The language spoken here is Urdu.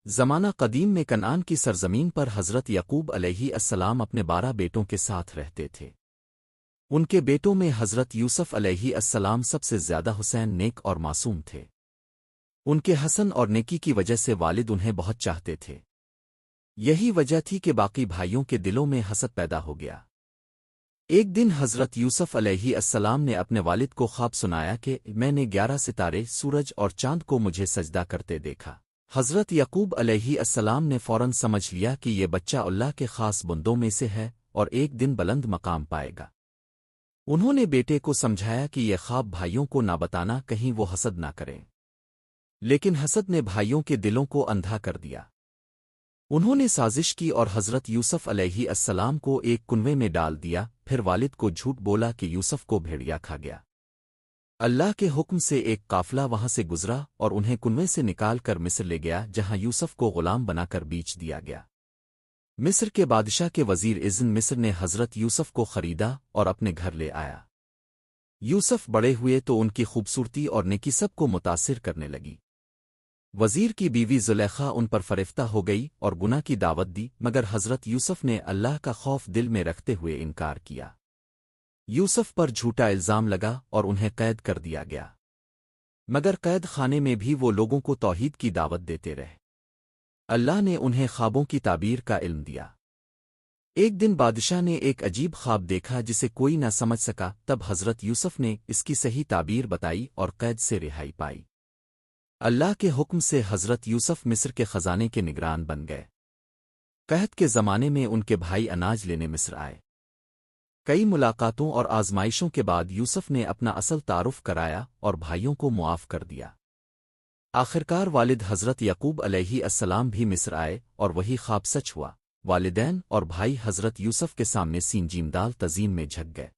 زمانہ قدیم میں کنعان کی سرزمین پر حضرت یعقوب علیہ السلام اپنے 12 بیٹوں کے ساتھ رہتے تھے۔ ان کے بیٹوں میں حضرت یوسف علیہ السلام سب سے زیادہ حسین نیک اور معصوم تھے۔ ان کے حسن اور نیکی کی وجہ سے والد انہیں بہت چاہتے تھے۔ یہی وجہ تھی کہ باقی بھائیوں کے دلوں میں حسد پیدا ہو گیا۔ ایک دن حضرت یوسف علیہ السلام نے اپنے والد کو خواب سنایا کہ میں نے 11 ستارے، سورج اور چاند کو مجھے سجدہ کرتے دیکھا۔ حضرت یعقوب علیہ السلام نے فوراً سمجھ لیا کہ یہ بچہ اللہ کے خاص بندوں میں سے ہے اور ایک دن بلند مقام پائے گا۔ انہوں نے بیٹے کو سمجھایا کہ یہ خواب بھائیوں کو نہ بتانا، کہیں وہ حسد نہ کریں، لیکن حسد نے بھائیوں کے دلوں کو اندھا کر دیا۔ انہوں نے سازش کی اور حضرت یوسف علیہ السلام کو ایک کنویں میں ڈال دیا، پھر والد کو جھوٹ بولا کہ یوسف کو بھیڑیا کھا گیا۔ اللہ کے حکم سے ایک قافلہ وہاں سے گزرا اور انہیں کنویں سے نکال کر مصر لے گیا، جہاں یوسف کو غلام بنا کر بیچ دیا گیا۔ مصر کے بادشاہ کے وزیر اذن مصر نے حضرت یوسف کو خریدا اور اپنے گھر لے آیا۔ یوسف بڑے ہوئے تو ان کی خوبصورتی اور نیکی سب کو متاثر کرنے لگی۔ وزیر کی بیوی زلیخا ان پر فریفتہ ہو گئی اور گناہ کی دعوت دی، مگر حضرت یوسف نے اللہ کا خوف دل میں رکھتے ہوئے انکار کیا۔ یوسف پر جھوٹا الزام لگا اور انہیں قید کر دیا گیا، مگر قید خانے میں بھی وہ لوگوں کو توحید کی دعوت دیتے رہے۔ اللہ نے انہیں خوابوں کی تعبیر کا علم دیا۔ ایک دن بادشاہ نے ایک عجیب خواب دیکھا جسے کوئی نہ سمجھ سکا، تب حضرت یوسف نے اس کی صحیح تعبیر بتائی اور قید سے رہائی پائی۔ اللہ کے حکم سے حضرت یوسف مصر کے خزانے کے نگران بن گئے۔ قحط کے زمانے میں ان کے بھائی اناج لینے مصر آئے۔ کئی ملاقاتوں اور آزمائشوں کے بعد یوسف نے اپنا اصل تعارف کرایا اور بھائیوں کو معاف کر دیا۔ آخرکار والد حضرت یعقوب علیہ السلام بھی مصر آئے اور وہی خواب سچ ہوا۔ والدین اور بھائی حضرت یوسف کے سامنے سین جیم دال تزیم میں جھک گئے۔